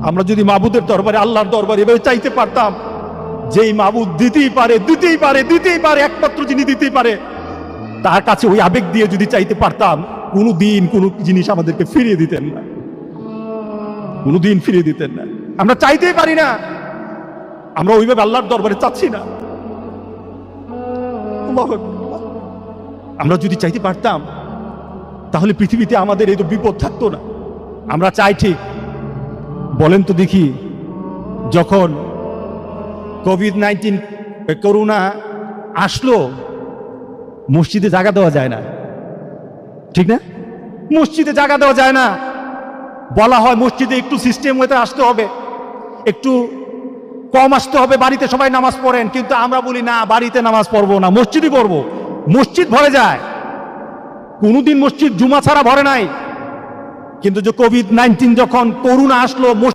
আমরা যদি মাবুদের দরবারে, আল্লাহর দরবারে এভাবে চাইতে পারতাম, যেই মাবুদ দিতেই পারে, একমাত্র যিনি দিতেই পারে, তার কাছে ওই আবেগ দিয়ে যদি চাইতে পারতাম, কোনোদিন কোনো জিনিস আমাদেরকে ফিরিয়ে দিতেন না, কোনোদিন ফিরিয়ে দিতেন না। আমরা চাইতেই পারি না, আমরা ওইভাবে আল্লাহর দরবারে চাচ্ছি না। আমরা যদি চাইতে পারতাম, তাহলে পৃথিবীতে আমাদের এই তো বিপদ থাকতো না। আমরা চাই ঠিক, বলেন তো দেখি, যখন কোভিড-19 করোনা আসলো, মসজিদে জায়গা দেওয়া যায় না, ঠিক না? মসজিদে জায়গা দেওয়া যায় না। বলা হয় মসজিদে একটু সিস্টেম হতে আসতে হবে, একটু কম আসতে হবে, বাড়িতে সবাই নামাজ পড়েন। কিন্তু আমরা বলি না, বাড়িতে নামাজ পড়বো না, মসজিদই পড়বো। মসজিদ ভরে যায়, কোনোদিন মসজিদ জুমা ছাড়া ভরে নাই। কিন্তু যে কোভিড-19 যখন করোনা আসলো,